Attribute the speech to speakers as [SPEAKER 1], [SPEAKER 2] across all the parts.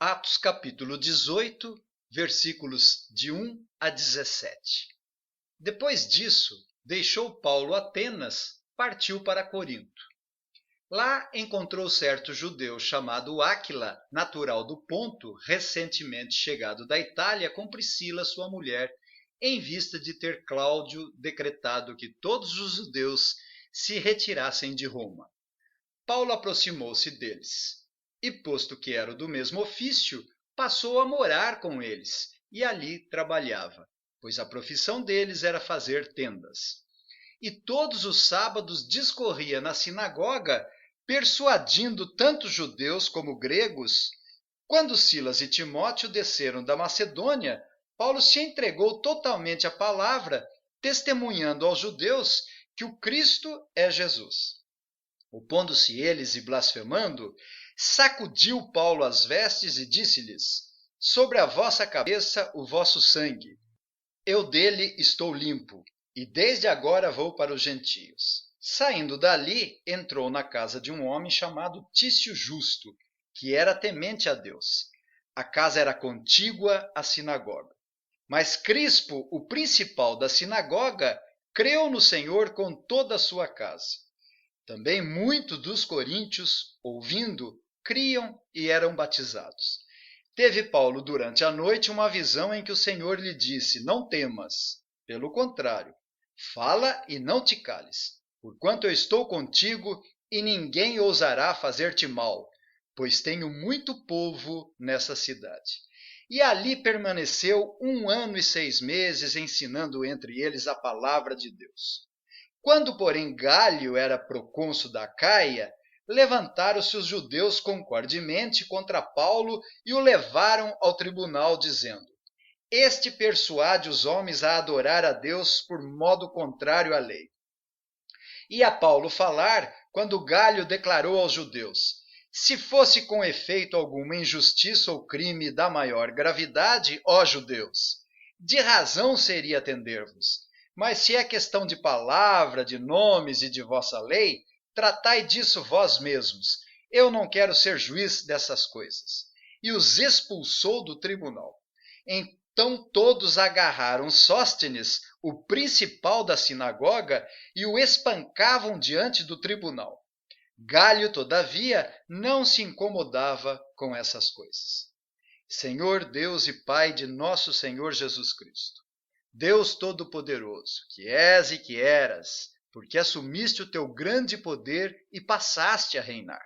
[SPEAKER 1] Atos capítulo 18, versículos de 1 a 17. Depois disso, deixou Paulo Atenas, partiu para Corinto. Lá encontrou certo judeu chamado Áquila, natural do Ponto, recentemente chegado da Itália com Priscila, sua mulher, em vista de ter Cláudio decretado que todos os judeus se retirassem de Roma. Paulo aproximou-se deles e, posto que era do mesmo ofício, passou a morar com eles e ali trabalhava, pois a profissão deles era fazer tendas. E todos os sábados discorria na sinagoga, persuadindo tanto judeus como gregos. Quando Silas e Timóteo desceram da Macedônia, Paulo se entregou totalmente à palavra, testemunhando aos judeus que o Cristo é Jesus. Opondo-se eles e blasfemando, sacudiu Paulo as vestes e disse-lhes: sobre a vossa cabeça o vosso sangue. Eu dele estou limpo, e desde agora vou para os gentios. Saindo dali, entrou na casa de um homem chamado Tício Justo, que era temente a Deus. A casa era contígua à sinagoga. Mas Crispo, o principal da sinagoga, creu no Senhor com toda a sua casa. Também muitos dos coríntios, ouvindo, criam e eram batizados. Teve Paulo durante a noite uma visão em que o Senhor lhe disse: não temas, pelo contrário, fala e não te cales, porquanto eu estou contigo e ninguém ousará fazer-te mal, pois tenho muito povo nessa cidade. E ali permaneceu 1 ano e 6 meses, ensinando entre eles a palavra de Deus. Quando, porém, Gálio era procônsul da Acaia, levantaram-se os judeus concordemente contra Paulo e o levaram ao tribunal, dizendo: este persuade os homens a adorar a Deus por modo contrário à lei. E a Paulo falar, quando Gálio declarou aos judeus: se fosse com efeito alguma injustiça ou crime da maior gravidade, ó judeus, de razão seria atender-vos. Mas se é questão de palavra, de nomes e de vossa lei, tratai disso vós mesmos. Eu não quero ser juiz dessas coisas. E os expulsou do tribunal. Então todos agarraram Sóstenes, o principal da sinagoga, e o espancavam diante do tribunal. Gálio, todavia, não se incomodava com essas coisas. Senhor Deus e Pai de nosso Senhor Jesus Cristo, Deus Todo-Poderoso, que és e que eras, porque assumiste o teu grande poder e passaste a reinar.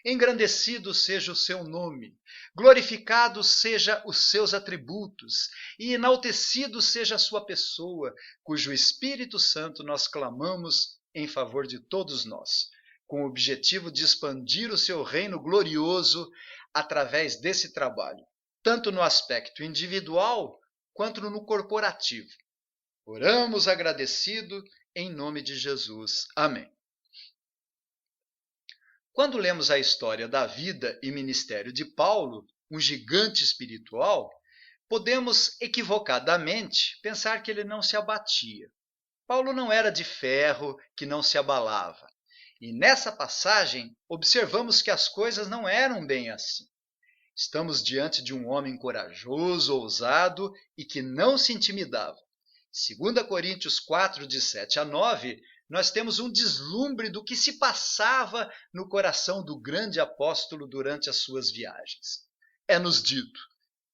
[SPEAKER 1] Engrandecido seja o seu nome, glorificado seja os seus atributos, e enaltecido seja a sua pessoa, cujo Espírito Santo nós clamamos em favor de todos nós, com o objetivo de expandir o seu reino glorioso através desse trabalho, tanto no aspecto individual quanto no corporativo. Oramos agradecido em nome de Jesus. Amém. Quando lemos a história da vida e ministério de Paulo, um gigante espiritual, podemos equivocadamente pensar que ele não se abatia. Paulo não era de ferro que não se abalava. E nessa passagem, observamos que as coisas não eram bem assim. Estamos diante de um homem corajoso, ousado e que não se intimidava. 2 Coríntios 4, de 7 a 9, nós temos um deslumbre do que se passava no coração do grande apóstolo durante as suas viagens. É-nos dito: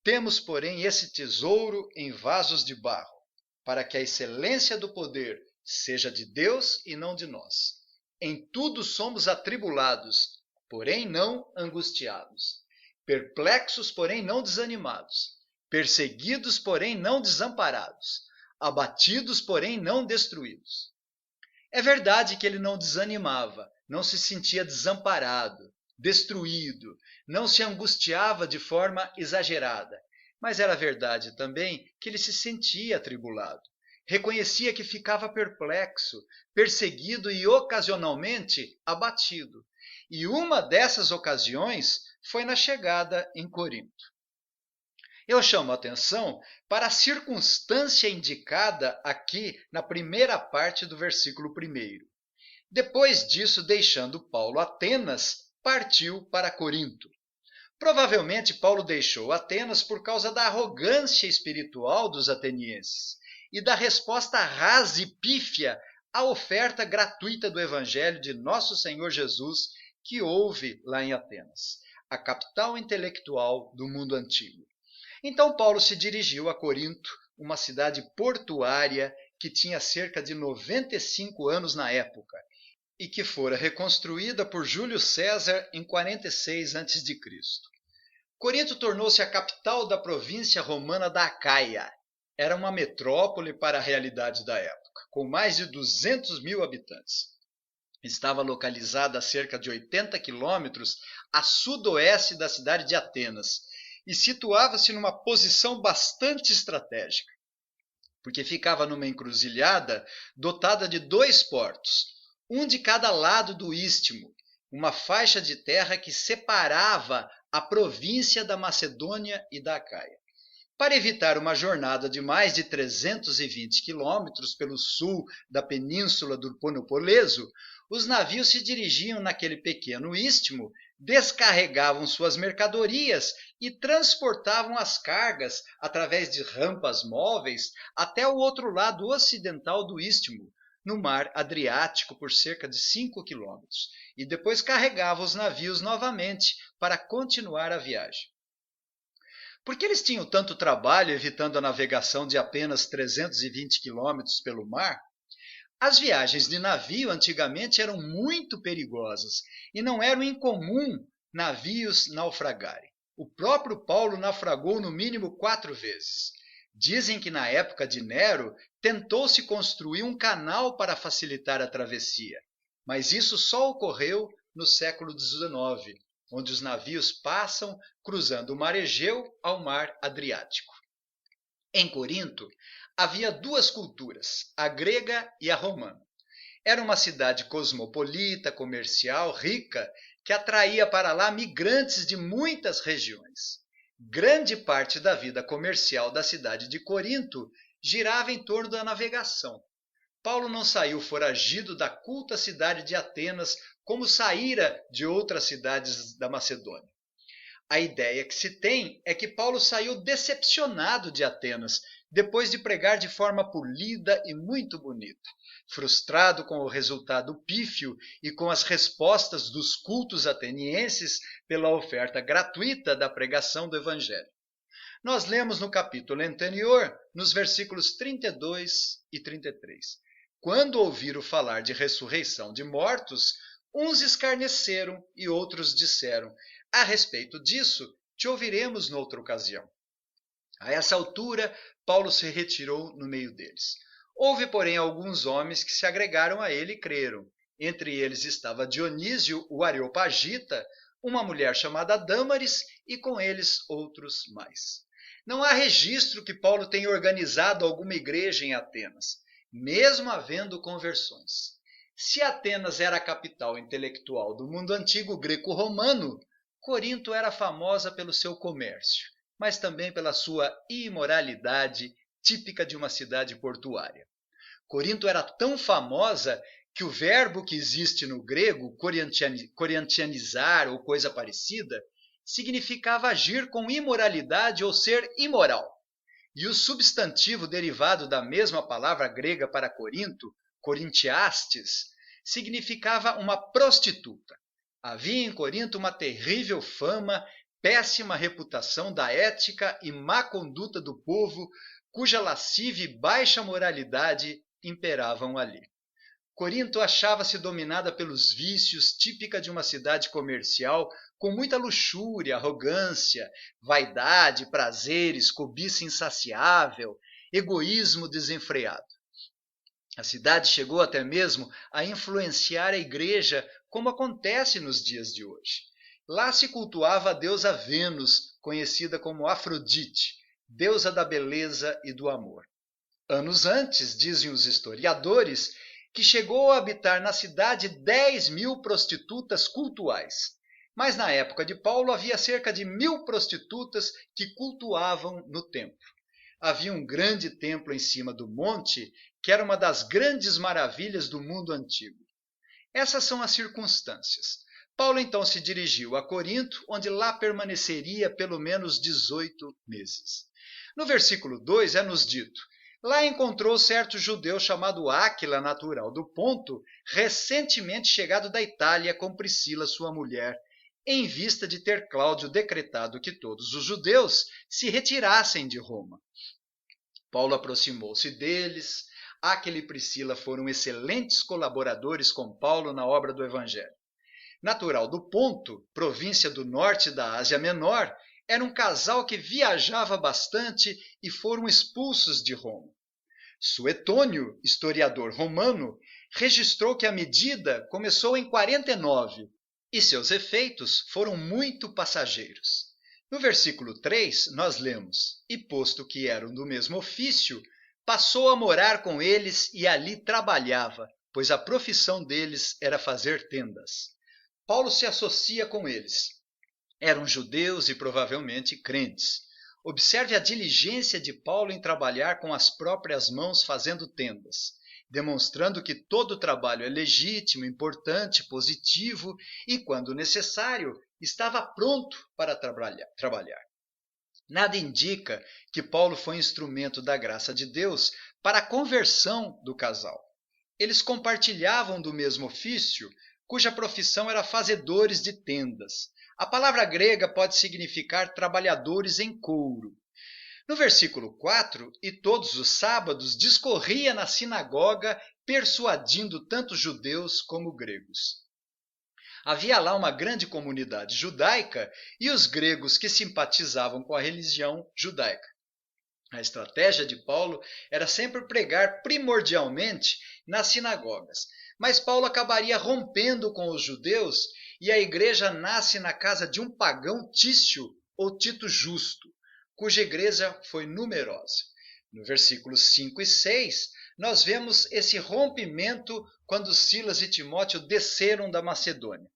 [SPEAKER 1] temos, porém, esse tesouro em vasos de barro, para que a excelência do poder seja de Deus e não de nós. Em tudo somos atribulados, porém não angustiados. Perplexos, porém não desanimados. Perseguidos, porém não desamparados. Abatidos, porém não destruídos. É verdade que ele não desanimava, não se sentia desamparado, destruído, não se angustiava de forma exagerada. Mas era verdade também que ele se sentia atribulado. Reconhecia que ficava perplexo, perseguido e ocasionalmente abatido. E uma dessas ocasiões foi na chegada em Corinto. Eu chamo a atenção para a circunstância indicada aqui na primeira parte do versículo 1. Depois disso, deixando Paulo Atenas, partiu para Corinto. Provavelmente Paulo deixou Atenas por causa da arrogância espiritual dos atenienses e da resposta rasa e pífia à oferta gratuita do Evangelho de nosso Senhor Jesus que houve lá em Atenas, a capital intelectual do mundo antigo. Então Paulo se dirigiu a Corinto, uma cidade portuária que tinha cerca de 95 anos na época e que fora reconstruída por Júlio César em 46 a.C. Corinto tornou-se a capital da província romana da Acaia. Era uma metrópole para a realidade da época, com mais de 200 mil habitantes. Estava localizada a cerca de 80 quilômetros a sudoeste da cidade de Atenas e situava-se numa posição bastante estratégica, porque ficava numa encruzilhada dotada de 2 portos, um de cada lado do istmo, uma faixa de terra que separava a província da Macedônia e da Acaia. Para evitar uma jornada de mais de 320 quilômetros pelo sul da península do Peloponeso, os navios se dirigiam naquele pequeno istmo, descarregavam suas mercadorias e transportavam as cargas através de rampas móveis até o outro lado ocidental do istmo, no mar Adriático por cerca de 5 quilômetros, e depois carregavam os navios novamente para continuar a viagem. Por que eles tinham tanto trabalho evitando a navegação de apenas 320 quilômetros pelo mar? As viagens de navio antigamente eram muito perigosas e não era incomum navios naufragarem. O próprio Paulo naufragou no mínimo 4 vezes. Dizem que na época de Nero tentou-se construir um canal para facilitar a travessia, mas isso só ocorreu no século XIX, onde os navios passam cruzando o mar Egeu ao mar Adriático. Em Corinto, havia 2 culturas, a grega e a romana. Era uma cidade cosmopolita, comercial, rica, que atraía para lá migrantes de muitas regiões. Grande parte da vida comercial da cidade de Corinto girava em torno da navegação. Paulo não saiu foragido da culta cidade de Atenas como saíra de outras cidades da Macedônia. A ideia que se tem é que Paulo saiu decepcionado de Atenas, depois de pregar de forma polida e muito bonita, frustrado com o resultado pífio e com as respostas dos cultos atenienses pela oferta gratuita da pregação do Evangelho. Nós lemos no capítulo anterior, nos versículos 32 e 33. Quando ouviram falar de ressurreição de mortos, uns escarneceram e outros disseram: a respeito disso, te ouviremos noutra ocasião. A essa altura, Paulo se retirou no meio deles. Houve, porém, alguns homens que se agregaram a ele e creram. Entre eles estava Dionísio, o Areopagita, uma mulher chamada Dâmaris e com eles outros mais. Não há registro que Paulo tenha organizado alguma igreja em Atenas, mesmo havendo conversões. Se Atenas era a capital intelectual do mundo antigo greco-romano, Corinto era famosa pelo seu comércio, mas também pela sua imoralidade típica de uma cidade portuária. Corinto era tão famosa que o verbo que existe no grego, corintianizar ou coisa parecida, significava agir com imoralidade ou ser imoral. E o substantivo derivado da mesma palavra grega para Corinto, corintiastes, significava uma prostituta. Havia em Corinto uma terrível fama, péssima reputação da ética e má conduta do povo, cuja lascívia e baixa moralidade imperavam ali. Corinto achava-se dominada pelos vícios, típica de uma cidade comercial, com muita luxúria, arrogância, vaidade, prazeres, cobiça insaciável, egoísmo desenfreado. A cidade chegou até mesmo a influenciar a igreja, como acontece nos dias de hoje. Lá se cultuava a deusa Vênus, conhecida como Afrodite, deusa da beleza e do amor. Anos antes, dizem os historiadores, que chegou a habitar na cidade 10.000 prostitutas cultuais. Mas na época de Paulo havia cerca de 1.000 prostitutas que cultuavam no templo. Havia um grande templo em cima do monte, que era uma das grandes maravilhas do mundo antigo. Essas são as circunstâncias. Paulo então se dirigiu a Corinto, onde lá permaneceria pelo menos 18 meses. No versículo 2 é-nos dito: lá encontrou certo judeu chamado Áquila, natural do Ponto, recentemente chegado da Itália com Priscila, sua mulher, em vista de ter Cláudio decretado que todos os judeus se retirassem de Roma. Paulo aproximou-se deles. Áquila e Priscila foram excelentes colaboradores com Paulo na obra do Evangelho. Natural do Ponto, província do norte da Ásia Menor, era um casal que viajava bastante e foram expulsos de Roma. Suetônio, historiador romano, registrou que a medida começou em 49 e seus efeitos foram muito passageiros. No versículo 3, nós lemos: e posto que eram do mesmo ofício, passou a morar com eles e ali trabalhava, pois a profissão deles era fazer tendas. Paulo se associa com eles. Eram judeus e provavelmente crentes. Observe a diligência de Paulo em trabalhar com as próprias mãos fazendo tendas, demonstrando que todo trabalho é legítimo, importante, positivo e, quando necessário, estava pronto para trabalhar. Nada indica que Paulo foi instrumento da graça de Deus para a conversão do casal. Eles compartilhavam do mesmo ofício, cuja profissão era fazedores de tendas. A palavra grega pode significar trabalhadores em couro. No versículo 4, e todos os sábados discorria na sinagoga, persuadindo tanto judeus como gregos. Havia lá uma grande comunidade judaica e os gregos que simpatizavam com a religião judaica. A estratégia de Paulo era sempre pregar primordialmente nas sinagogas, mas Paulo acabaria rompendo com os judeus e a igreja nasce na casa de um pagão Tício ou Tito Justo, cuja igreja foi numerosa. No versículos 5 e 6, nós vemos esse rompimento quando Silas e Timóteo desceram da Macedônia.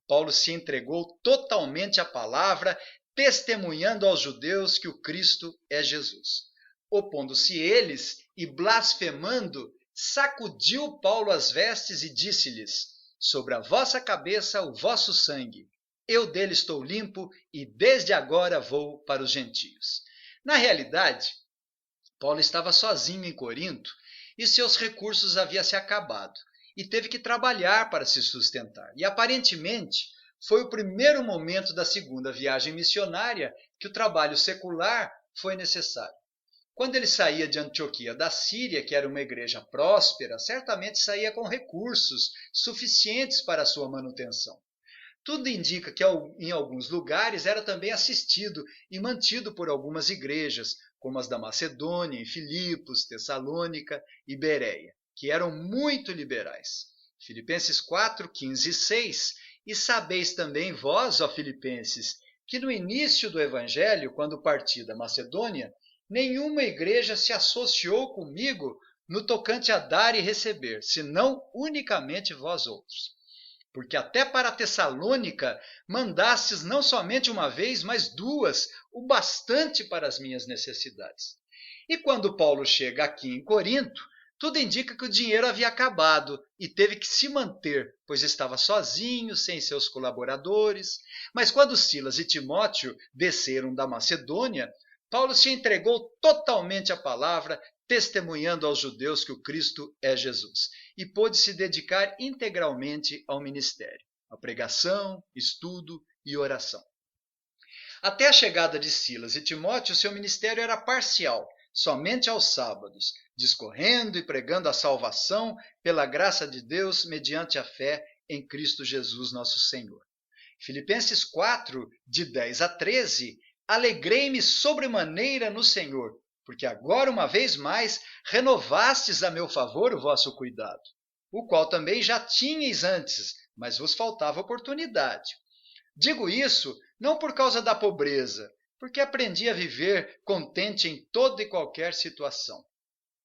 [SPEAKER 1] Paulo se entregou totalmente à palavra, testemunhando aos judeus que o Cristo é Jesus. Opondo-se eles e blasfemando, sacudiu Paulo as vestes e disse-lhes: sobre a vossa cabeça o vosso sangue. Eu dele estou limpo e desde agora vou para os gentios. Na realidade, Paulo estava sozinho em Corinto e seus recursos haviam se acabado e teve que trabalhar para se sustentar. E aparentemente foi o primeiro momento da segunda viagem missionária que o trabalho secular foi necessário. Quando ele saía de Antioquia da Síria, que era uma igreja próspera, certamente saía com recursos suficientes para a sua manutenção. Tudo indica que em alguns lugares era também assistido e mantido por algumas igrejas, como as da Macedônia, em Filipos, Tessalônica e Bereia, que eram muito liberais. Filipenses 4, 15 e 6. E sabeis também vós, ó Filipenses, que no início do Evangelho, quando parti da Macedônia, nenhuma igreja se associou comigo no tocante a dar e receber, senão unicamente vós outros. Porque até para Tessalônica mandastes não somente uma vez, mas duas, o bastante para as minhas necessidades. E quando Paulo chega aqui em Corinto, tudo indica que o dinheiro havia acabado e teve que se manter, pois estava sozinho, sem seus colaboradores. Mas quando Silas e Timóteo desceram da Macedônia, Paulo se entregou totalmente à palavra, testemunhando aos judeus que o Cristo é Jesus, e pôde se dedicar integralmente ao ministério, à pregação, estudo e oração. Até a chegada de Silas e Timóteo, seu ministério era parcial, somente aos sábados, discorrendo e pregando a salvação pela graça de Deus mediante a fé em Cristo Jesus nosso Senhor. Filipenses 4, de 10 a 13, alegrei-me sobremaneira no Senhor, porque agora uma vez mais renovastes a meu favor o vosso cuidado, o qual também já tinhais antes, mas vos faltava oportunidade. Digo isso não por causa da pobreza, porque aprendi a viver contente em toda e qualquer situação.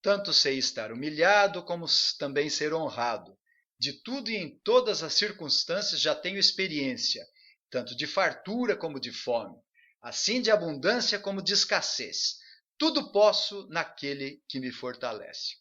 [SPEAKER 1] Tanto sei estar humilhado como também ser honrado. De tudo e em todas as circunstâncias já tenho experiência, tanto de fartura como de fome, assim de abundância como de escassez. Tudo posso naquele que me fortalece.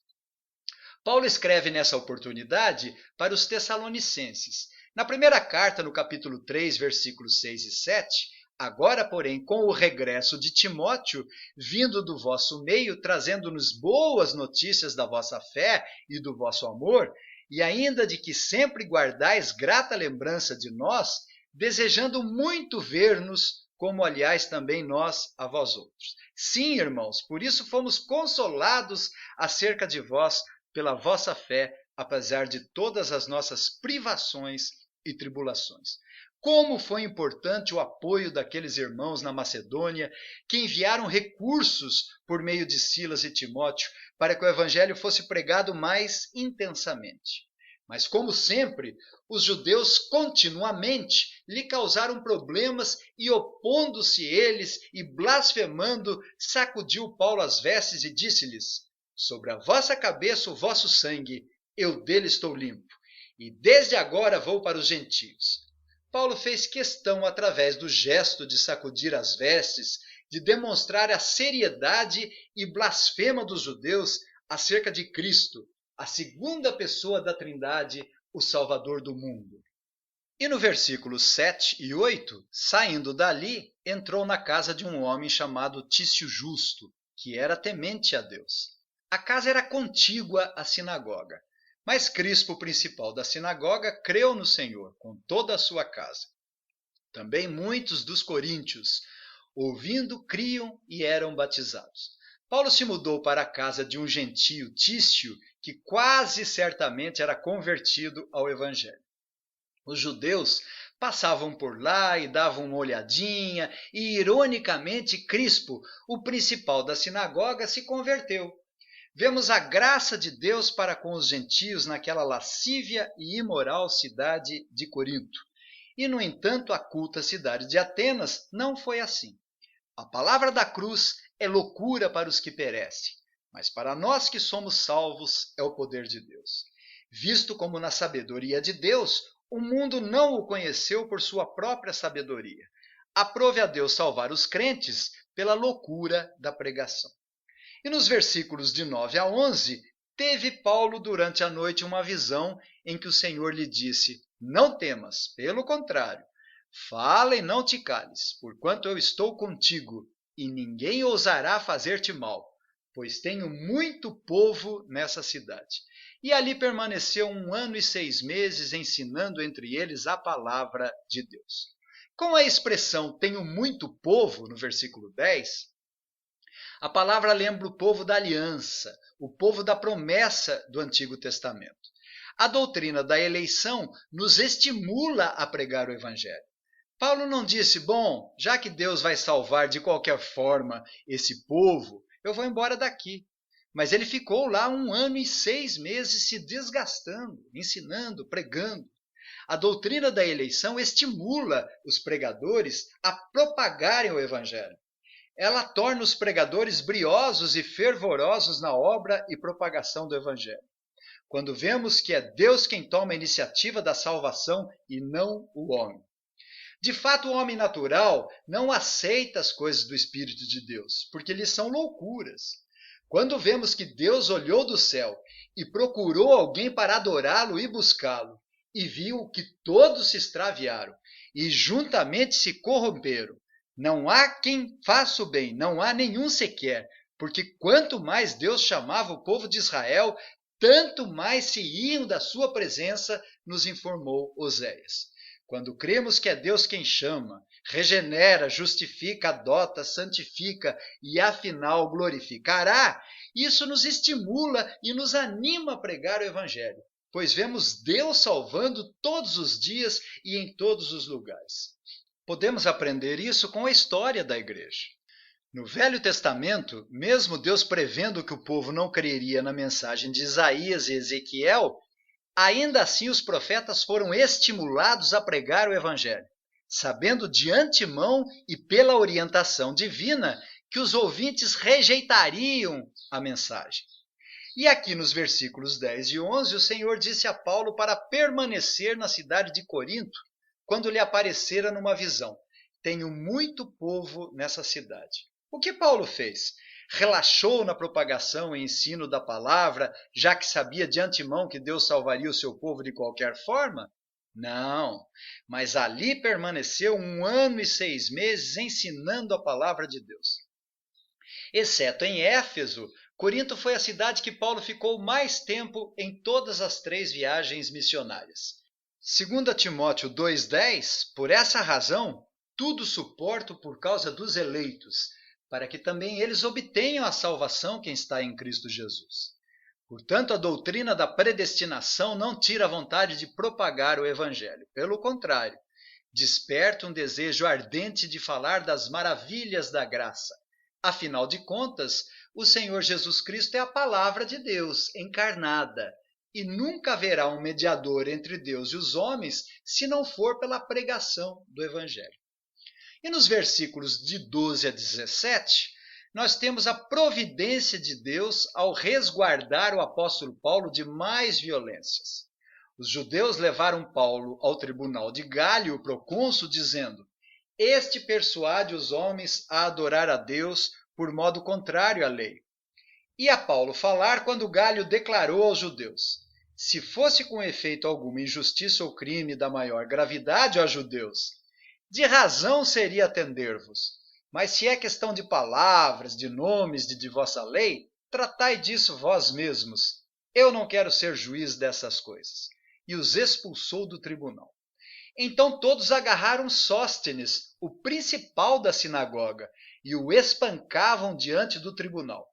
[SPEAKER 1] Paulo escreve nessa oportunidade para os Tessalonicenses, Na primeira carta, no capítulo 3, versículos 6 e 7, agora, porém, com o regresso de Timóteo, vindo do vosso meio, trazendo-nos boas notícias da vossa fé e do vosso amor, e ainda de que sempre guardais grata lembrança de nós, desejando muito ver-nos, como aliás também nós a vós outros. Sim, irmãos, por isso fomos consolados acerca de vós pela vossa fé, apesar de todas as nossas privações e tribulações. Como foi importante o apoio daqueles irmãos na Macedônia, que enviaram recursos por meio de Silas e Timóteo para que o evangelho fosse pregado mais intensamente. Mas, como sempre, os judeus continuamente lhe causaram problemas e, opondo-se eles e blasfemando, sacudiu Paulo as vestes e disse-lhes: sobre a vossa cabeça o vosso sangue, eu dele estou limpo, e desde agora vou para os gentios. Paulo fez questão, através do gesto de sacudir as vestes, de demonstrar a seriedade e blasfema dos judeus acerca de Cristo, a segunda pessoa da Trindade, o Salvador do mundo. E no versículos 7 e 8, saindo dali, entrou na casa de um homem chamado Tício Justo, que era temente a Deus. A casa era contígua à sinagoga, mas Crispo, o principal da sinagoga, creu no Senhor com toda a sua casa. Também muitos dos coríntios, ouvindo, criam e eram batizados. Paulo se mudou para a casa de um gentio, Tício, que quase certamente era convertido ao evangelho. Os judeus passavam por lá e davam uma olhadinha, e ironicamente Crispo, o principal da sinagoga, se converteu. Vemos a graça de Deus para com os gentios naquela lascívia e imoral cidade de Corinto. E, no entanto, a culta cidade de Atenas não foi assim. A palavra da cruz é loucura para os que perecem, mas para nós que somos salvos é o poder de Deus. Visto como na sabedoria de Deus, o mundo não o conheceu por sua própria sabedoria. Aprove a Deus salvar os crentes pela loucura da pregação. E nos versículos de 9 a 11, teve Paulo durante a noite uma visão em que o Senhor lhe disse: não temas, pelo contrário, fala e não te cales, porquanto eu estou contigo, e ninguém ousará fazer-te mal, pois tenho muito povo nessa cidade. E ali permaneceu 1 ano e 6 meses, ensinando entre eles a palavra de Deus. Com a expressão tenho muito povo, no versículo 10, a palavra lembra o povo da aliança, o povo da promessa do Antigo Testamento. A doutrina da eleição nos estimula a pregar o evangelho. Paulo não disse, bom, já que Deus vai salvar de qualquer forma esse povo, eu vou embora daqui. Mas ele ficou lá 1 ano e 6 meses se desgastando, ensinando, pregando. A doutrina da eleição estimula os pregadores a propagarem o evangelho. Ela torna os pregadores briosos e fervorosos na obra e propagação do evangelho. Quando vemos que é Deus quem toma a iniciativa da salvação e não o homem. De fato, o homem natural não aceita as coisas do Espírito de Deus, porque lhes são loucuras. Quando vemos que Deus olhou do céu e procurou alguém para adorá-lo e buscá-lo, e viu que todos se extraviaram e juntamente se corromperam, não há quem faça o bem, não há nenhum sequer, porque quanto mais Deus chamava o povo de Israel, tanto mais se iam da sua presença, nos informou Oséias. Quando cremos que é Deus quem chama, regenera, justifica, adota, santifica e afinal glorificará, isso nos estimula e nos anima a pregar o evangelho, pois vemos Deus salvando todos os dias e em todos os lugares. Podemos aprender isso com a história da igreja. No Velho Testamento, mesmo Deus prevendo que o povo não creria na mensagem de Isaías e Ezequiel, ainda assim os profetas foram estimulados a pregar o evangelho, sabendo de antemão e pela orientação divina que os ouvintes rejeitariam a mensagem. E aqui nos versículos 10 e 11, o Senhor disse a Paulo para permanecer na cidade de Corinto, quando lhe aparecera numa visão: tenho muito povo nessa cidade. O que Paulo fez? Relaxou na propagação e ensino da palavra, já que sabia de antemão que Deus salvaria o seu povo de qualquer forma? Não, mas ali permaneceu 1 ano e 6 meses ensinando a palavra de Deus. Exceto em Éfeso, Corinto foi a cidade que Paulo ficou mais tempo em todas as 3 viagens missionárias. Segundo Timóteo 2,10, por essa razão, tudo suporto por causa dos eleitos, para que também eles obtenham a salvação que está em Cristo Jesus. Portanto, a doutrina da predestinação não tira a vontade de propagar o Evangelho. Pelo contrário, desperta um desejo ardente de falar das maravilhas da graça. Afinal de contas, o Senhor Jesus Cristo é a palavra de Deus encarnada, e nunca haverá um mediador entre Deus e os homens se não for pela pregação do Evangelho. E nos versículos de 12 a 17, nós temos a providência de Deus ao resguardar o apóstolo Paulo de mais violências. Os judeus levaram Paulo ao tribunal de Gálio, o procônsul, dizendo: este persuade os homens a adorar a Deus por modo contrário à lei. E a Paulo falar quando Gálio declarou aos judeus: se fosse com efeito alguma injustiça ou crime da maior gravidade, ó judeus, de razão seria atender-vos. Mas se é questão de palavras, de nomes, de vossa lei, tratai disso vós mesmos. Eu não quero ser juiz dessas coisas. E os expulsou do tribunal. Então todos agarraram Sóstenes, o principal da sinagoga, e o espancavam diante do tribunal.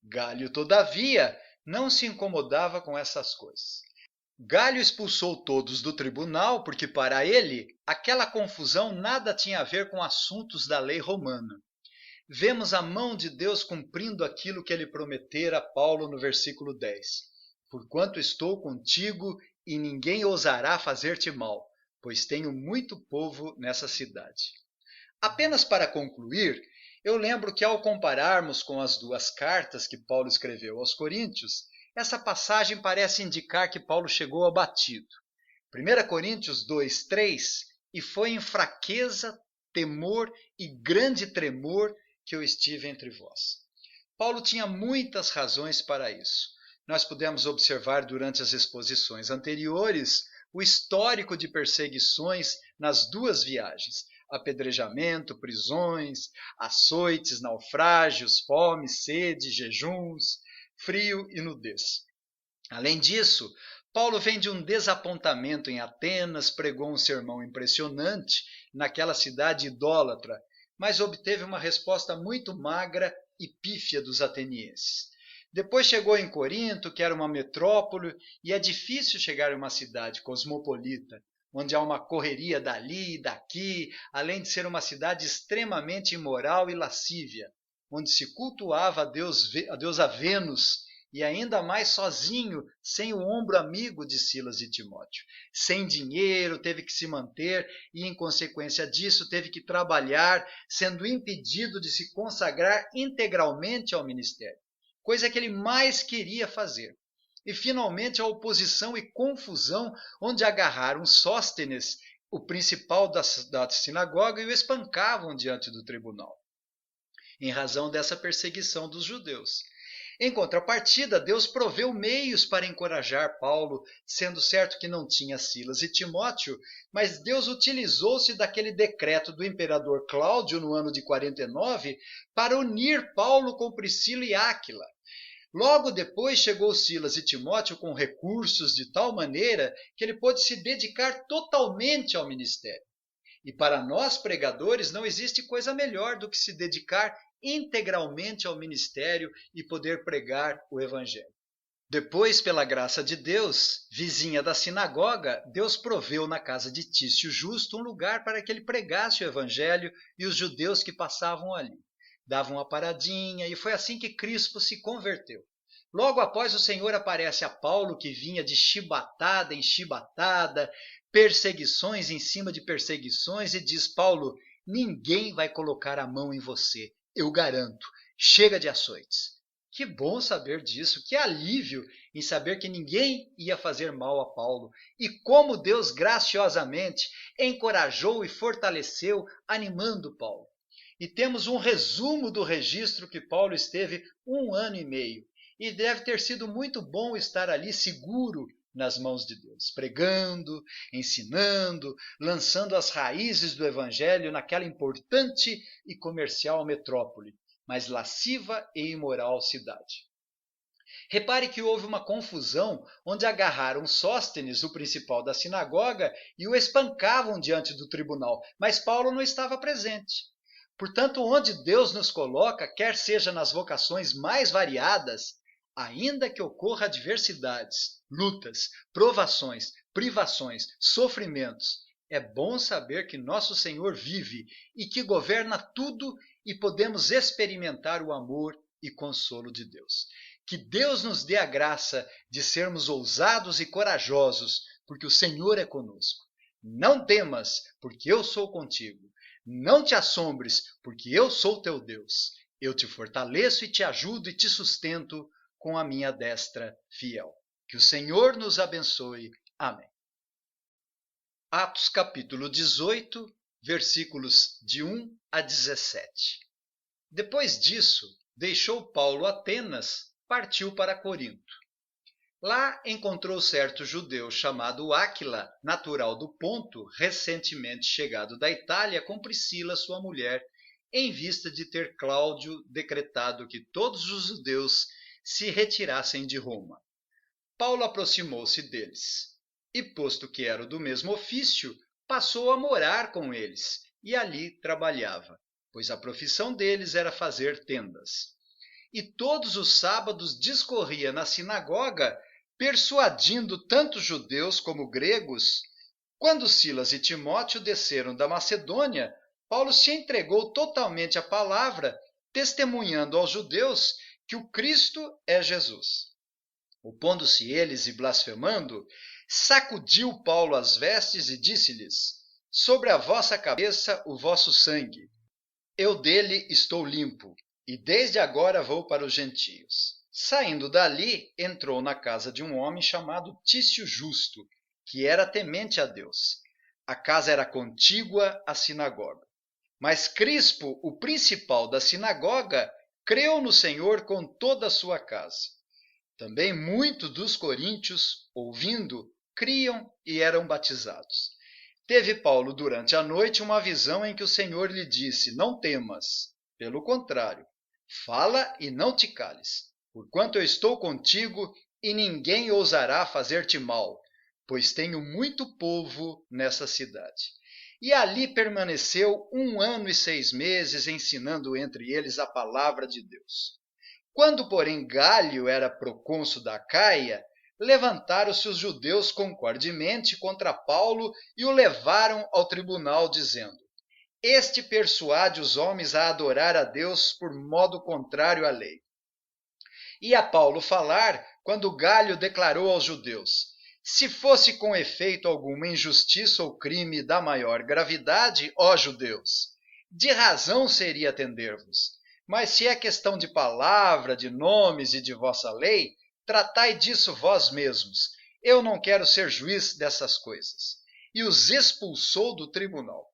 [SPEAKER 1] Gálio, todavia, não se incomodava com essas coisas. Gálio expulsou todos do tribunal porque, para ele, aquela confusão nada tinha a ver com assuntos da lei romana. Vemos a mão de Deus cumprindo aquilo que ele prometera a Paulo no versículo 10. Porquanto estou contigo e ninguém ousará fazer-te mal, pois tenho muito povo nessa cidade. Apenas para concluir, eu lembro que ao compararmos com as 2 cartas que Paulo escreveu aos Coríntios, essa passagem parece indicar que Paulo chegou abatido. 1 Coríntios 2:3, e foi em fraqueza, temor e grande tremor que eu estive entre vós. Paulo tinha muitas razões para isso. Nós pudemos observar durante as exposições anteriores o histórico de perseguições nas 2 viagens, apedrejamento, prisões, açoites, naufrágios, fome, sede, jejuns, frio e nudez. Além disso, Paulo vem de um desapontamento em Atenas, pregou um sermão impressionante naquela cidade idólatra, mas obteve uma resposta muito magra e pífia dos atenienses. Depois chegou em Corinto, que era uma metrópole, e é difícil chegar em uma cidade cosmopolita, onde há uma correria dali e daqui, além de ser uma cidade extremamente imoral e lascívia, onde se cultuava a deusa Vênus, e ainda mais sozinho, sem o ombro amigo de Silas e Timóteo. Sem dinheiro, teve que se manter e, em consequência disso, teve que trabalhar, sendo impedido de se consagrar integralmente ao ministério, coisa que ele mais queria fazer. E, finalmente, a oposição e confusão, onde agarraram Sóstenes, o principal da sinagoga, e o espancavam diante do tribunal, em razão dessa perseguição dos judeus. Em contrapartida, Deus proveu meios para encorajar Paulo, sendo certo que não tinha Silas e Timóteo, mas Deus utilizou-se daquele decreto do imperador Cláudio no ano de 49 para unir Paulo com Priscila e Áquila. Logo depois chegou Silas e Timóteo com recursos de tal maneira que ele pôde se dedicar totalmente ao ministério. E para nós pregadores não existe coisa melhor do que se dedicar integralmente ao ministério e poder pregar o Evangelho. Depois, pela graça de Deus, vizinha da sinagoga, Deus proveu na casa de Tício Justo um lugar para que ele pregasse o Evangelho e os judeus que passavam ali. Davam uma paradinha e foi assim que Crispo se converteu. Logo após, o Senhor aparece a Paulo, que vinha de chibatada em chibatada, perseguições em cima de perseguições, e diz: Paulo, ninguém vai colocar a mão em você, eu garanto, chega de açoites. Que bom saber disso, que alívio em saber que ninguém ia fazer mal a Paulo, e como Deus graciosamente encorajou e fortaleceu, animando Paulo. E temos um resumo do registro que Paulo esteve 1 ano e meio, e deve ter sido muito bom estar ali seguro nas mãos de Deus, pregando, ensinando, lançando as raízes do evangelho naquela importante e comercial metrópole, mas lasciva e imoral cidade. Repare que houve uma confusão onde agarraram Sóstenes, o principal da sinagoga, e o espancavam diante do tribunal, mas Paulo não estava presente. Portanto, onde Deus nos coloca, quer seja nas vocações mais variadas, ainda que ocorra adversidades, lutas, provações, privações, sofrimentos, é bom saber que nosso Senhor vive e que governa tudo e podemos experimentar o amor e consolo de Deus. Que Deus nos dê a graça de sermos ousados e corajosos, porque o Senhor é conosco. Não temas, porque eu sou contigo. Não te assombres, porque eu sou teu Deus. Eu te fortaleço e te ajudo e te sustento com a minha destra fiel. Que o Senhor nos abençoe. Amém. Atos capítulo 18, versículos de 1 a 17. Depois disso, deixou Paulo Atenas, partiu para Corinto. Lá encontrou certo judeu chamado Áquila, natural do Ponto, recentemente chegado da Itália com Priscila, sua mulher, em vista de ter Cláudio decretado que todos os judeus se retirassem de Roma. Paulo aproximou-se deles e, posto que era do mesmo ofício, passou a morar com eles e ali trabalhava, pois a profissão deles era fazer tendas. E todos os sábados discorria na sinagoga, persuadindo tanto judeus como gregos. Quando Silas e Timóteo desceram da Macedônia, Paulo se entregou totalmente à palavra, testemunhando aos judeus que o Cristo é Jesus. Opondo-se eles e blasfemando, sacudiu Paulo as vestes e disse-lhes: sobre a vossa cabeça o vosso sangue. Eu dele estou limpo. E desde agora vou para os gentios. Saindo dali, entrou na casa de um homem chamado Tício Justo, que era temente a Deus. A casa era contígua à sinagoga. Mas Crispo, o principal da sinagoga, creu no Senhor com toda a sua casa. Também muitos dos coríntios, ouvindo, criam e eram batizados. Teve Paulo durante a noite uma visão em que o Senhor lhe disse: não temas, pelo contrário, fala e não te cales, porquanto eu estou contigo e ninguém ousará fazer-te mal, pois tenho muito povo nessa cidade. E ali permaneceu 1 ano e 6 meses, ensinando entre eles a palavra de Deus. Quando, porém, Gálio era procônsul da Acaia, levantaram-se os judeus concordemente contra Paulo e o levaram ao tribunal, dizendo: este persuade os homens a adorar a Deus por modo contrário à lei. E a Paulo falar, quando Gálio declarou aos judeus: se fosse com efeito alguma injustiça ou crime da maior gravidade, ó judeus, de razão seria atender-vos. Mas se é questão de palavra, de nomes e de vossa lei, tratai disso vós mesmos. Eu não quero ser juiz dessas coisas. E os expulsou do tribunal.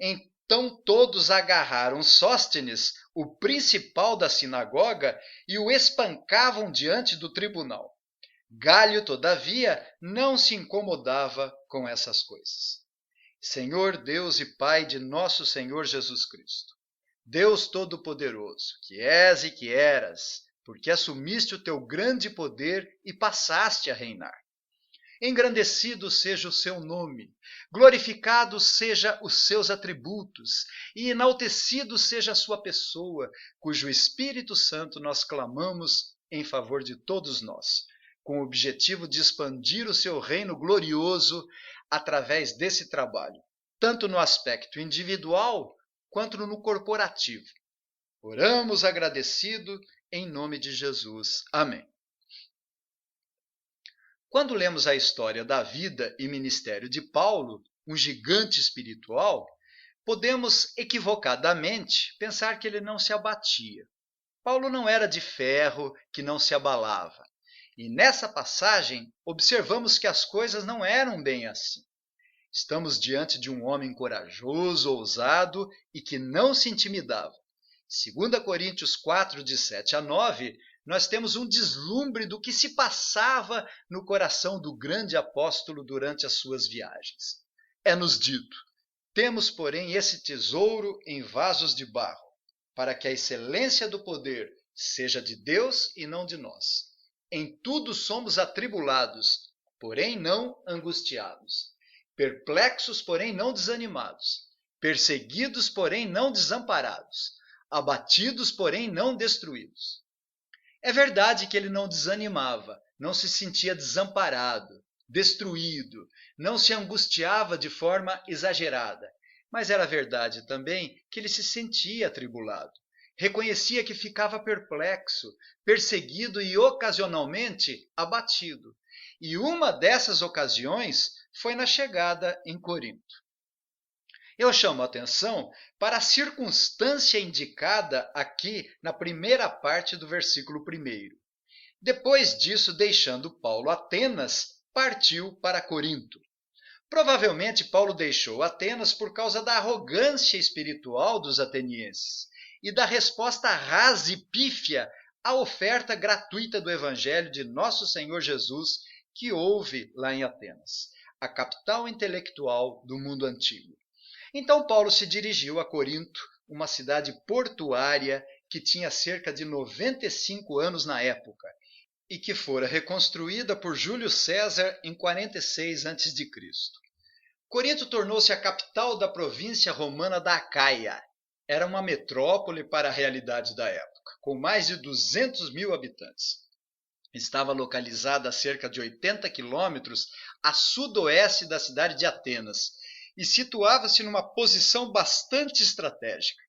[SPEAKER 1] Então todos agarraram Sóstenes, o principal da sinagoga, e o espancavam diante do tribunal. Gálio, todavia, não se incomodava com essas coisas. Senhor Deus e Pai de nosso Senhor Jesus Cristo, Deus Todo-Poderoso, que és e que eras, porque assumiste o teu grande poder e passaste a reinar. Engrandecido seja o seu nome, glorificado seja os seus atributos, e enaltecido seja a sua pessoa, cujo Espírito Santo nós clamamos em favor de todos nós, com o objetivo de expandir o seu reino glorioso através desse trabalho, tanto no aspecto individual quanto no corporativo. Oramos agradecido em nome de Jesus. Amém. Quando lemos a história da vida e ministério de Paulo, um gigante espiritual, podemos equivocadamente pensar que ele não se abatia. Paulo não era de ferro que não se abalava. E nessa passagem, observamos que as coisas não eram bem assim. Estamos diante de um homem corajoso, ousado e que não se intimidava. 2 Coríntios 4, de 7 a 9, nós temos um deslumbre do que se passava no coração do grande apóstolo durante as suas viagens. É-nos dito: temos, porém, esse tesouro em vasos de barro, para que a excelência do poder seja de Deus e não de nós. Em tudo somos atribulados, porém não angustiados, perplexos, porém não desanimados, perseguidos, porém não desamparados, abatidos, porém não destruídos. É verdade que ele não desanimava, não se sentia desamparado, destruído, não se angustiava de forma exagerada, mas era verdade também que ele se sentia atribulado. Reconhecia que ficava perplexo, perseguido e ocasionalmente abatido. E uma dessas ocasiões foi na chegada em Corinto. Eu chamo a atenção para a circunstância indicada aqui na primeira parte do versículo 1. Depois disso, deixando Paulo Atenas, partiu para Corinto. Provavelmente Paulo deixou Atenas por causa da arrogância espiritual dos atenienses e da resposta rasa e pífia à oferta gratuita do Evangelho de nosso Senhor Jesus que houve lá em Atenas, a capital intelectual do mundo antigo. Então Paulo se dirigiu a Corinto, uma cidade portuária que tinha cerca de 95 anos na época e que fora reconstruída por Júlio César em 46 a.C. Corinto tornou-se a capital da província romana da Acaia. Era uma metrópole para a realidade da época, com mais de 200 mil habitantes. Estava localizada a cerca de 80 quilômetros a sudoeste da cidade de Atenas e situava-se numa posição bastante estratégica,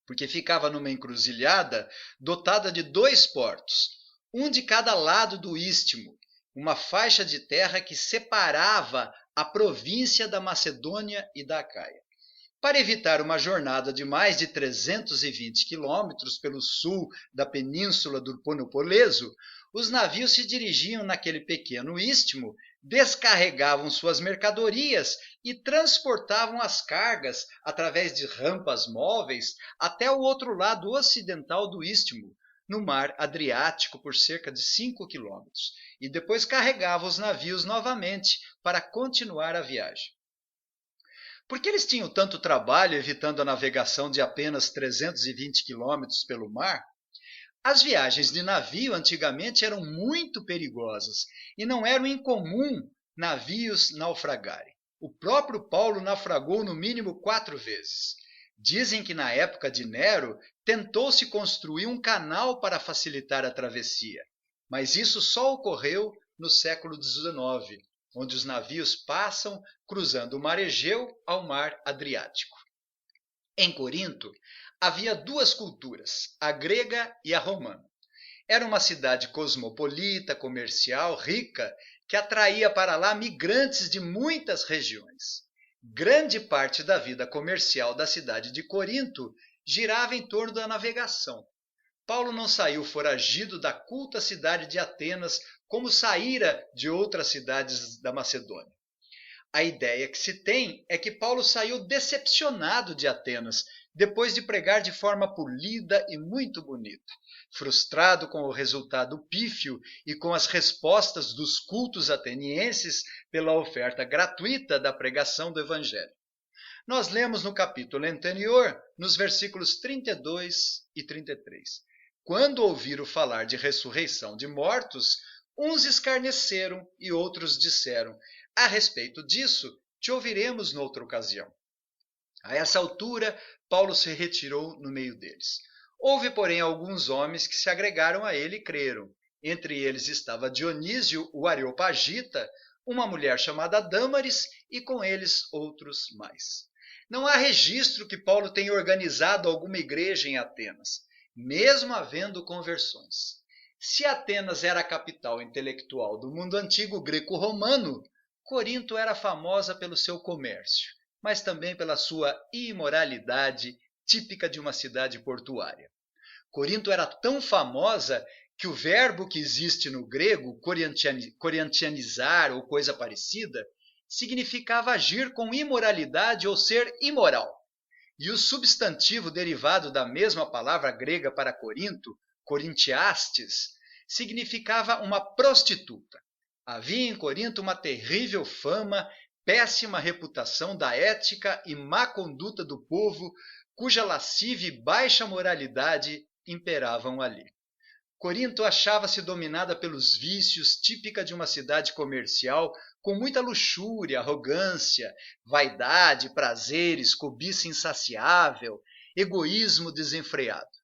[SPEAKER 1] porque ficava numa encruzilhada dotada de 2 portos, um de cada lado do istmo, uma faixa de terra que separava a província da Macedônia e da Acaia. Para evitar uma jornada de mais de 320 quilômetros pelo sul da península do Peloponeso, os navios se dirigiam naquele pequeno istmo, descarregavam suas mercadorias e transportavam as cargas através de rampas móveis até o outro lado ocidental do istmo, no mar Adriático por cerca de 5 quilômetros, e depois carregavam os navios novamente para continuar a viagem. Por que eles tinham tanto trabalho evitando a navegação de apenas 320 quilômetros pelo mar? As viagens de navio antigamente eram muito perigosas e não era incomum navios naufragarem. O próprio Paulo naufragou no mínimo 4 vezes. Dizem que na época de Nero tentou-se construir um canal para facilitar a travessia, mas isso só ocorreu no século XIX, onde os navios passam cruzando o mar Egeu ao mar Adriático. Em Corinto, havia 2 culturas, a grega e a romana. Era uma cidade cosmopolita, comercial, rica, que atraía para lá migrantes de muitas regiões. Grande parte da vida comercial da cidade de Corinto girava em torno da navegação. Paulo não saiu foragido da culta cidade de Atenas como saíra de outras cidades da Macedônia. A ideia que se tem é que Paulo saiu decepcionado de Atenas, depois de pregar de forma polida e muito bonita, frustrado com o resultado pífio e com as respostas dos cultos atenienses pela oferta gratuita da pregação do Evangelho. Nós lemos no capítulo anterior, nos versículos 32 e 33. Quando ouviram falar de ressurreição de mortos, uns escarneceram e outros disseram: a respeito disso, te ouviremos noutra ocasião. A essa altura, Paulo se retirou no meio deles. Houve, porém, alguns homens que se agregaram a ele e creram. Entre eles estava Dionísio, o Areopagita, uma mulher chamada Dâmaris e com eles outros mais. Não há registro que Paulo tenha organizado alguma igreja em Atenas, mesmo havendo conversões. Se Atenas era a capital intelectual do mundo antigo greco-romano, Corinto era famosa pelo seu comércio, mas também pela sua imoralidade, típica de uma cidade portuária. Corinto era tão famosa que o verbo que existe no grego, corintianizar ou coisa parecida, significava agir com imoralidade ou ser imoral. E o substantivo derivado da mesma palavra grega para Corinto, Corintiastes, significava uma prostituta. Havia em Corinto uma terrível fama, péssima reputação da ética e má conduta do povo, cuja lascívia e baixa moralidade imperavam ali. Corinto achava-se dominada pelos vícios, típica de uma cidade comercial, com muita luxúria, arrogância, vaidade, prazeres, cobiça insaciável, egoísmo desenfreado.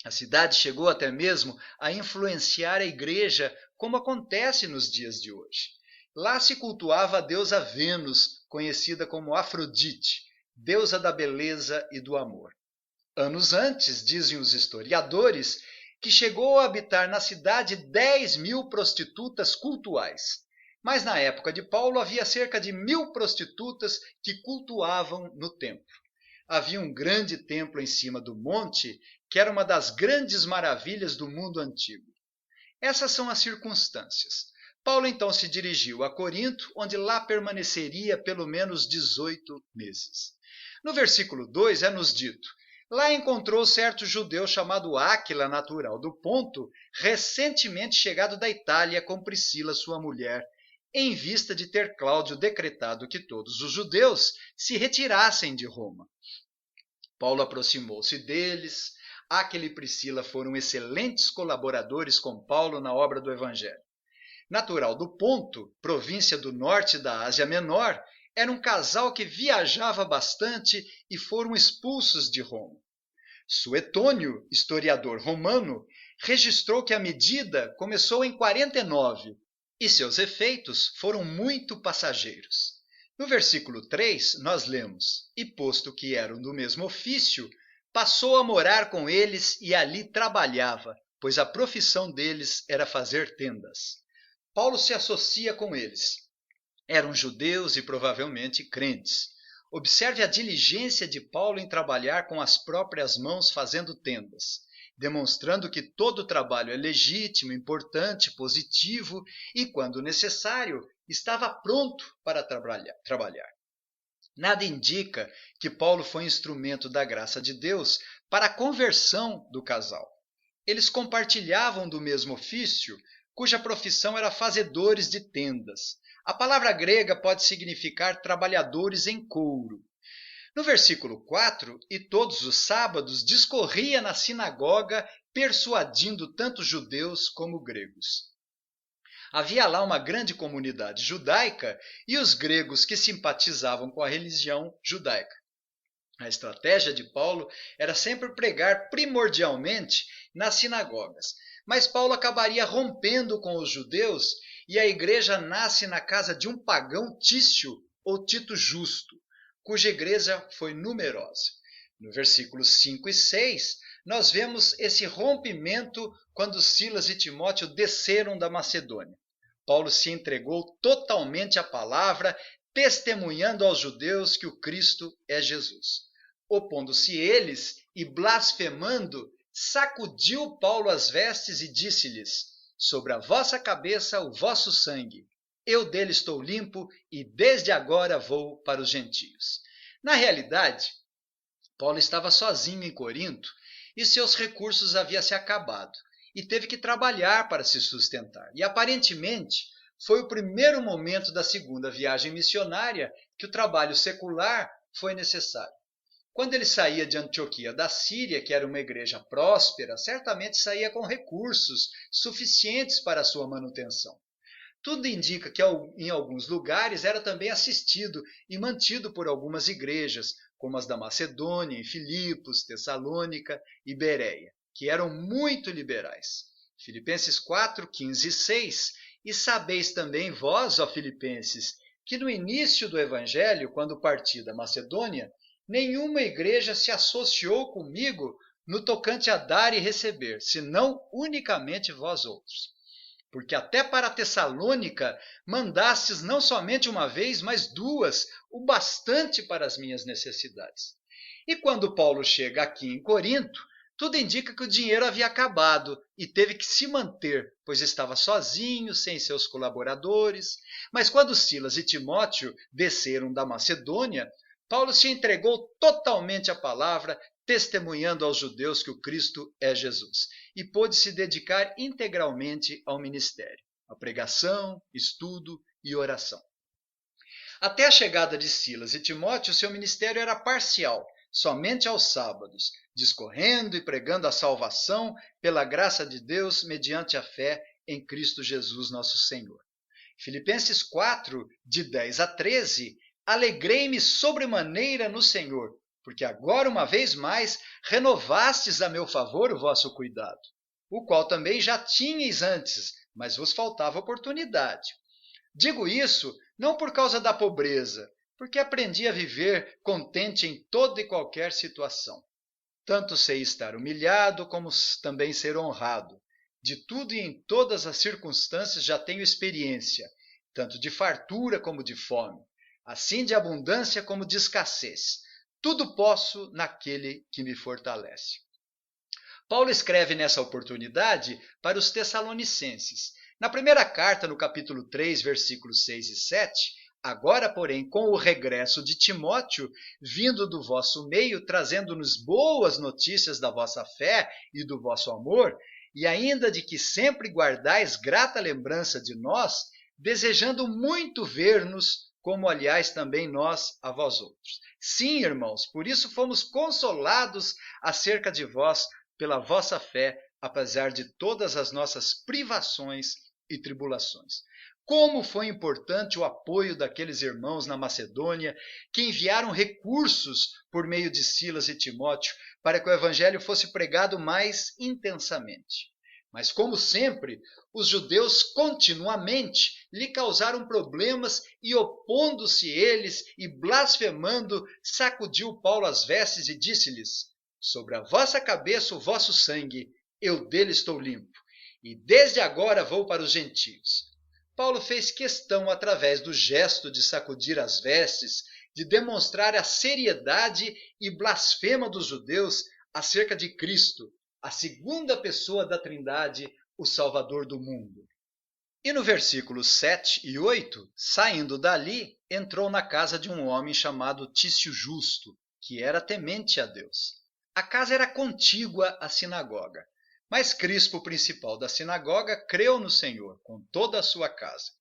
[SPEAKER 1] A cidade chegou até mesmo a influenciar a igreja, como acontece nos dias de hoje. Lá se cultuava a deusa Vênus, conhecida como Afrodite, deusa da beleza e do amor. Anos antes, dizem os historiadores, que chegou a habitar na cidade 10.000 prostitutas cultuais. Mas na época de Paulo havia cerca de 1.000 prostitutas que cultuavam no templo. Havia um grande templo em cima do monte, que era uma das grandes maravilhas do mundo antigo. Essas são as circunstâncias. Paulo então se dirigiu a Corinto, onde lá permaneceria pelo menos 18 meses. No versículo 2 é-nos dito: lá encontrou certo judeu chamado Áquila, natural do Ponto, recentemente chegado da Itália com Priscila, sua mulher, em vista de ter Cláudio decretado que todos os judeus se retirassem de Roma. Paulo aproximou-se deles. Áquila e Priscila foram excelentes colaboradores com Paulo na obra do Evangelho. Natural do Ponto, província do norte da Ásia Menor, era um casal que viajava bastante e foram expulsos de Roma. Suetônio, historiador romano, registrou que a medida começou em 49 e seus efeitos foram muito passageiros. No versículo 3, nós lemos: e posto que eram do mesmo ofício, passou a morar com eles e ali trabalhava, pois a profissão deles era fazer tendas. Paulo se associa com eles. Eram judeus e provavelmente crentes. Observe a diligência de Paulo em trabalhar com as próprias mãos fazendo tendas, demonstrando que todo trabalho é legítimo, importante, positivo e, quando necessário, estava pronto para trabalhar. Nada indica que Paulo foi instrumento da graça de Deus para a conversão do casal. Eles compartilhavam do mesmo ofício, cuja profissão era fazedores de tendas. A palavra grega pode significar trabalhadores em couro. No versículo 4, e todos os sábados discorria na sinagoga, persuadindo tanto judeus como gregos. Havia lá uma grande comunidade judaica e os gregos que simpatizavam com a religião judaica. A estratégia de Paulo era sempre pregar primordialmente nas sinagogas, mas Paulo acabaria rompendo com os judeus e a igreja nasce na casa de um pagão Tício ou Tito Justo, cuja igreja foi numerosa. No versículos 5 e 6, nós vemos esse rompimento quando Silas e Timóteo desceram da Macedônia. Paulo se entregou totalmente à palavra, testemunhando aos judeus que o Cristo é Jesus. Opondo-se eles e blasfemando, sacudiu Paulo as vestes e disse-lhes: sobre a vossa cabeça o vosso sangue. Eu dele estou limpo e desde agora vou para os gentios. Na realidade, Paulo estava sozinho em Corinto e seus recursos haviam se acabado e teve que trabalhar para se sustentar. E aparentemente foi o primeiro momento da segunda viagem missionária que o trabalho secular foi necessário. Quando ele saía de Antioquia da Síria, que era uma igreja próspera, certamente saía com recursos suficientes para a sua manutenção. Tudo indica que em alguns lugares era também assistido e mantido por algumas igrejas, como as da Macedônia, em Filipos, Tessalônica e Bereia, que eram muito liberais. Filipenses 4, 15 e 6. E sabeis também vós, ó Filipenses, que no início do Evangelho, quando parti da Macedônia, nenhuma igreja se associou comigo no tocante a dar e receber, senão unicamente vós outros. Porque até para Tessalônica mandastes não somente uma vez, mas duas, o bastante para as minhas necessidades. E quando Paulo chega aqui em Corinto, tudo indica que o dinheiro havia acabado e teve que se manter, pois estava sozinho, sem seus colaboradores. Mas quando Silas e Timóteo desceram da Macedônia, Paulo se entregou totalmente à palavra, testemunhando aos judeus que o Cristo é Jesus, e pôde se dedicar integralmente ao ministério, à pregação, estudo e oração. Até a chegada de Silas e Timóteo, seu ministério era parcial, somente aos sábados, discorrendo e pregando a salvação pela graça de Deus mediante a fé em Cristo Jesus nosso Senhor. Filipenses 4, de 10 a 13, alegrei-me sobremaneira no Senhor, porque agora uma vez mais renovastes a meu favor o vosso cuidado, o qual também já tinhais antes, mas vos faltava oportunidade. Digo isso não por causa da pobreza, porque aprendi a viver contente em toda e qualquer situação. Tanto sei estar humilhado como também ser honrado. De tudo e em todas as circunstâncias já tenho experiência, tanto de fartura como de fome, assim de abundância como de escassez. Tudo posso naquele que me fortalece. Paulo escreve nessa oportunidade para os Tessalonicenses. Na primeira carta, no capítulo 3, versículos 6 e 7, agora, porém, com o regresso de Timóteo, vindo do vosso meio, trazendo-nos boas notícias da vossa fé e do vosso amor, e ainda de que sempre guardais grata lembrança de nós, desejando muito ver-nos, como aliás também nós a vós outros. Sim, irmãos, por isso fomos consolados acerca de vós pela vossa fé, apesar de todas as nossas privações e tribulações. Como foi importante o apoio daqueles irmãos na Macedônia, que enviaram recursos por meio de Silas e Timóteo para que o evangelho fosse pregado mais intensamente. Mas, como sempre, os judeus continuamente lhe causaram problemas e, opondo-se eles e blasfemando, sacudiu Paulo as vestes e disse-lhes: sobre a vossa cabeça o vosso sangue, eu dele estou limpo, e desde agora vou para os gentios. Paulo fez questão, através do gesto de sacudir as vestes, de demonstrar a seriedade e blasfema dos judeus acerca de Cristo, a segunda pessoa da Trindade, o Salvador do mundo. E no versículos 7 e 8, saindo dali, entrou na casa de um homem chamado Tício Justo, que era temente a Deus. A casa era contígua à sinagoga, mas Crispo, o principal da sinagoga, creu no Senhor com toda a sua casa.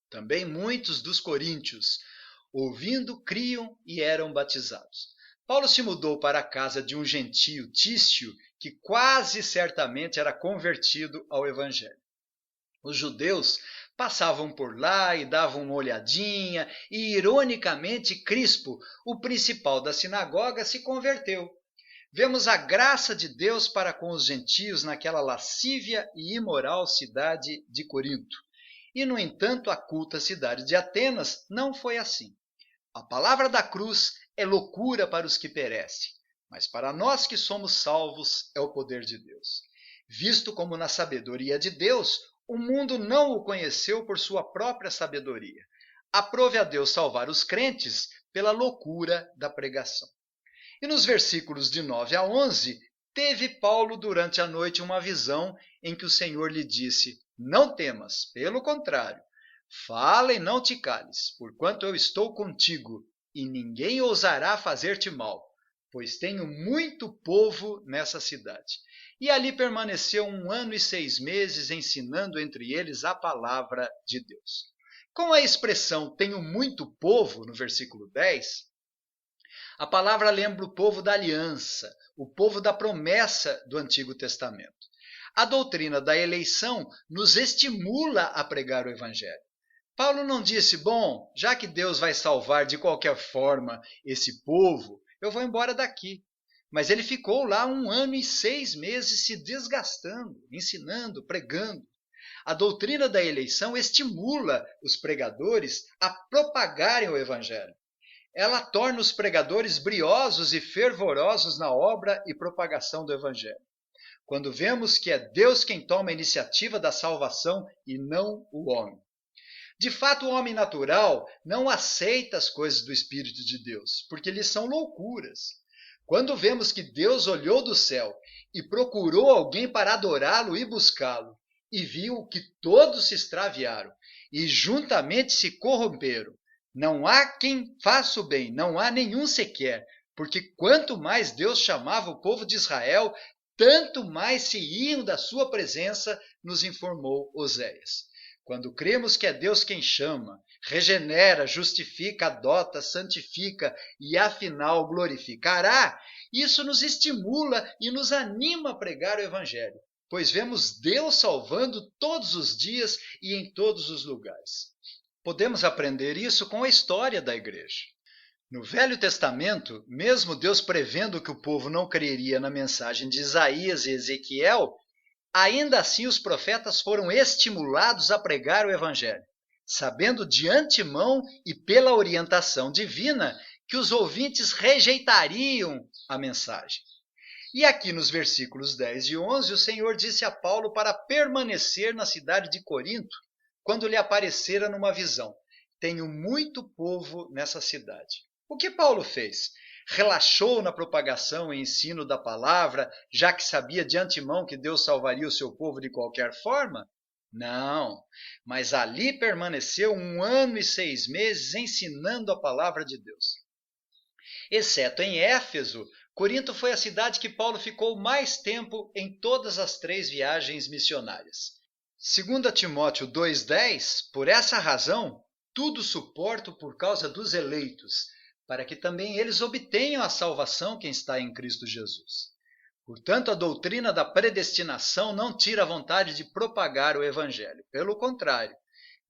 [SPEAKER 1] Também muitos dos coríntios, ouvindo, criam e eram batizados. Paulo se mudou para a casa de um gentio, Tício, que quase certamente era convertido ao evangelho. Os judeus passavam por lá e davam uma olhadinha, e ironicamente Crispo, o principal da sinagoga, se converteu. Vemos a graça de Deus para com os gentios naquela lascívia e imoral cidade de Corinto. E, no entanto, a culta cidade de Atenas não foi assim. A palavra da cruz é loucura para os que perecem, mas para nós que somos salvos é o poder de Deus. Visto como na sabedoria de Deus, o mundo não o conheceu por sua própria sabedoria. Aprove a Deus salvar os crentes pela loucura da pregação. E nos versículos de 9 a 11, teve Paulo durante a noite uma visão em que o Senhor lhe disse: não temas, pelo contrário, fala e não te cales, porquanto eu estou contigo, e ninguém ousará fazer-te mal, pois tenho muito povo nessa cidade. E ali permaneceu 1 ano e 6 meses, ensinando entre eles a palavra de Deus. Com a expressão tenho muito povo, no versículo 10, a palavra lembra o povo da aliança, o povo da promessa do Antigo Testamento. A doutrina da eleição nos estimula a pregar o evangelho. Paulo não disse, bom, já que Deus vai salvar de qualquer forma esse povo, eu vou embora daqui. Mas ele ficou lá 1 ano e 6 meses se desgastando, ensinando, pregando. A doutrina da eleição estimula os pregadores a propagarem o evangelho. Ela torna os pregadores briosos e fervorosos na obra e propagação do evangelho. Quando vemos que é Deus quem toma a iniciativa da salvação e não o homem. De fato, o homem natural não aceita as coisas do Espírito de Deus, porque lhes são loucuras. Quando vemos que Deus olhou do céu e procurou alguém para adorá-lo e buscá-lo, e viu que todos se extraviaram e juntamente se corromperam, não há quem faça o bem, não há nenhum sequer. porque quanto mais Deus chamava o povo de Israel, tanto mais se iam da sua presença, nos informou Oséias. Quando cremos que é Deus quem chama, regenera, justifica, adota, santifica e afinal glorificará, isso nos estimula e nos anima a pregar o Evangelho, pois vemos Deus salvando todos os dias e em todos os lugares. Podemos aprender isso com a história da igreja. No Velho Testamento, mesmo Deus prevendo que o povo não creria na mensagem de Isaías e Ezequiel, ainda assim os profetas foram estimulados a pregar o Evangelho, sabendo de antemão e pela orientação divina que os ouvintes rejeitariam a mensagem. E aqui nos versículos 10 e 11, o Senhor disse a Paulo para permanecer na cidade de Corinto, quando lhe aparecera numa visão: tenho muito povo nessa cidade. O que Paulo fez? Relaxou na propagação e ensino da palavra, já que sabia de antemão que Deus salvaria o seu povo de qualquer forma? Não, mas ali permaneceu 1 ano e 6 meses ensinando a palavra de Deus. Exceto em Éfeso, Corinto foi a cidade que Paulo ficou mais tempo em todas as 3 viagens missionárias. 2 Timóteo 2,10, por essa razão, tudo suporto por causa dos eleitos, para que também eles obtenham a salvação que está em Cristo Jesus. Portanto, a doutrina da predestinação não tira a vontade de propagar o Evangelho. Pelo contrário,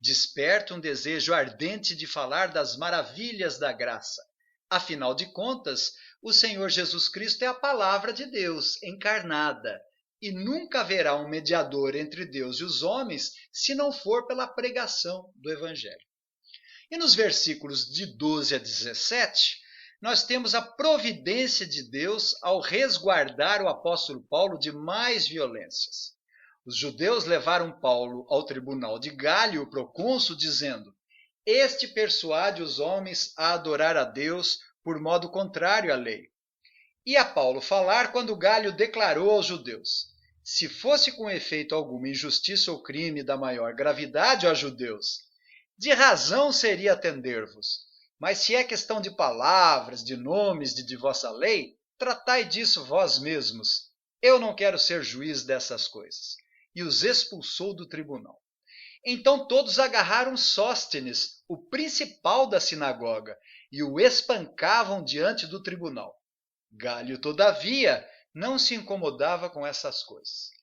[SPEAKER 1] desperta um desejo ardente de falar das maravilhas da graça. Afinal de contas, o Senhor Jesus Cristo é a palavra de Deus encarnada, e nunca haverá um mediador entre Deus e os homens se não for pela pregação do Evangelho. E nos versículos de 12 a 17, nós temos a providência de Deus ao resguardar o apóstolo Paulo de mais violências. Os judeus levaram Paulo ao tribunal de Gálio, o procônsul, dizendo: este persuade os homens a adorar a Deus por modo contrário à lei. E a Paulo falar quando Gálio declarou aos judeus: se fosse com efeito alguma injustiça ou crime da maior gravidade, ó judeus, de razão seria atender-vos. Mas se é questão de palavras, de nomes, de vossa lei, tratai disso vós mesmos. Eu não quero ser juiz dessas coisas. E os expulsou do tribunal. Então todos agarraram Sóstenes, o principal da sinagoga, e o espancavam diante do tribunal. Gálio, todavia, não se incomodava com essas coisas.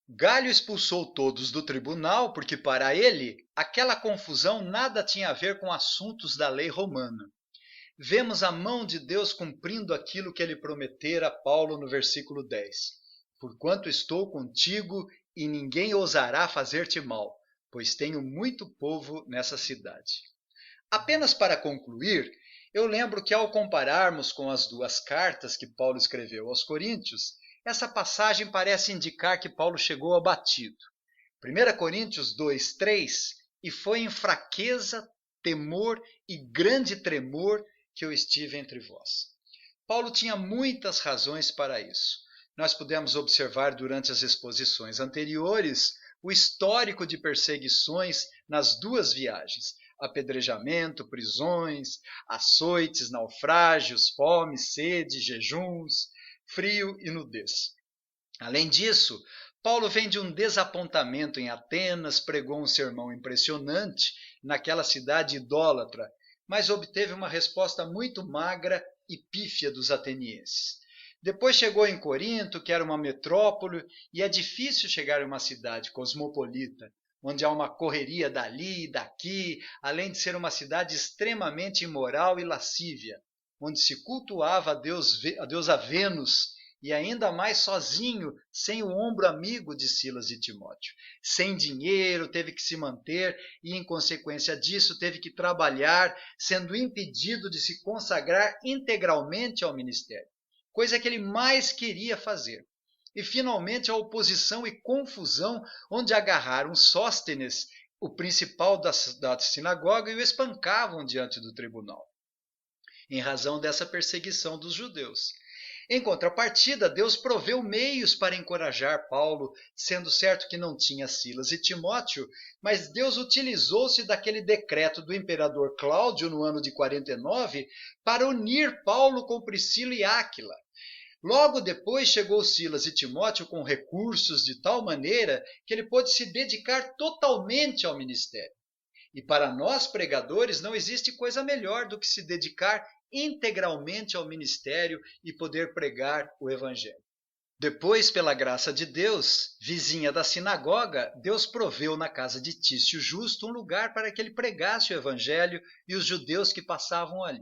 [SPEAKER 1] Gálio expulsou todos do tribunal porque, para ele, aquela confusão nada tinha a ver com assuntos da lei romana. Vemos a mão de Deus cumprindo aquilo que ele prometera a Paulo no versículo 10. Porquanto estou contigo e ninguém ousará fazer-te mal, pois tenho muito povo nessa cidade. Apenas para concluir, eu lembro que ao compararmos com as 2 cartas que Paulo escreveu aos Coríntios, essa passagem parece indicar que Paulo chegou abatido. 1 Coríntios 2:3, e foi em fraqueza, temor e grande tremor que eu estive entre vós. Paulo tinha muitas razões para isso. Nós pudemos observar durante as exposições anteriores o histórico de perseguições nas 2 viagens, apedrejamento, prisões, açoites, naufrágios, fome, sede, jejuns, frio e nudez. Além disso, Paulo vem de um desapontamento em Atenas, pregou um sermão impressionante naquela cidade idólatra, mas obteve uma resposta muito magra e pífia dos atenienses. Depois chegou em Corinto, que era uma metrópole, e é difícil chegar em uma cidade cosmopolita, onde há uma correria dali e daqui, além de ser uma cidade extremamente imoral e lascívia, onde se cultuava a deusa Vênus, e ainda mais sozinho, sem o ombro amigo de Silas e Timóteo. Sem dinheiro, teve que se manter e, em consequência disso, teve que trabalhar, sendo impedido de se consagrar integralmente ao ministério, coisa que ele mais queria fazer. E, finalmente, a oposição e confusão, onde agarraram Sóstenes, o principal da sinagoga, e o espancavam diante do tribunal, em razão dessa perseguição dos judeus. Em contrapartida, Deus proveu meios para encorajar Paulo, sendo certo que não tinha Silas e Timóteo, mas Deus utilizou-se daquele decreto do imperador Cláudio no ano de 49 para unir Paulo com Priscila e Áquila. Logo depois chegou Silas e Timóteo com recursos de tal maneira que ele pôde se dedicar totalmente ao ministério. E para nós pregadores não existe coisa melhor do que se dedicar integralmente ao ministério e poder pregar o evangelho. Depois, pela graça de Deus, vizinha da sinagoga, Deus proveu na casa de Tício Justo um lugar para que ele pregasse o evangelho e os judeus que passavam ali.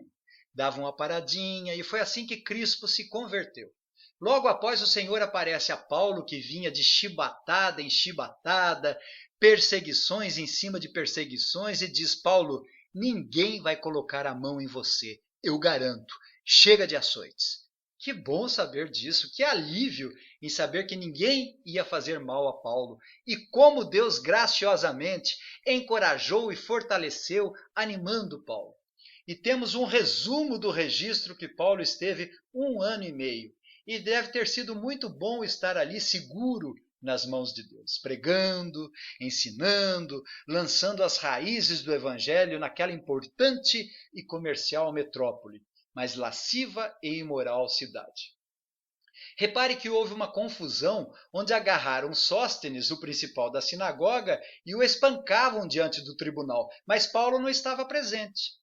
[SPEAKER 1] Davam uma paradinha e foi assim que Crispo se converteu. Logo após, o Senhor aparece a Paulo, que vinha de chibatada em chibatada, perseguições em cima de perseguições, e diz: Paulo, ninguém vai colocar a mão em você, eu garanto, chega de açoites. Que bom saber disso, que alívio em saber que ninguém ia fazer mal a Paulo, e como Deus graciosamente encorajou e fortaleceu, animando Paulo. E temos um resumo do registro que Paulo esteve 1 ano e meio, e deve ter sido muito bom estar ali seguro nas mãos de Deus, pregando, ensinando, lançando as raízes do evangelho naquela importante e comercial metrópole, mas lasciva e imoral cidade. Repare que houve uma confusão onde agarraram Sóstenes, o principal da sinagoga, e o espancavam diante do tribunal, mas Paulo não estava presente.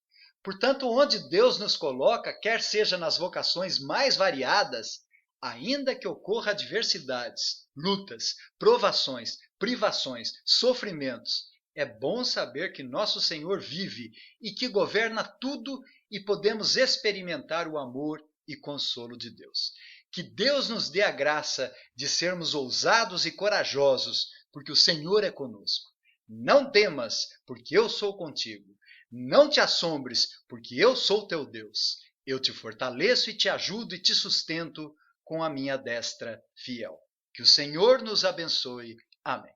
[SPEAKER 1] Portanto, onde Deus nos coloca, quer seja nas vocações mais variadas, ainda que ocorra adversidades, lutas, provações, privações, sofrimentos, é bom saber que nosso Senhor vive e que governa tudo e podemos experimentar o amor e consolo de Deus. Que Deus nos dê a graça de sermos ousados e corajosos, porque o Senhor é conosco. Não temas, porque eu sou contigo. Não te assombres, porque eu sou teu Deus. Eu te fortaleço e te ajudo e te sustento com a minha destra fiel. Que o Senhor nos abençoe. Amém.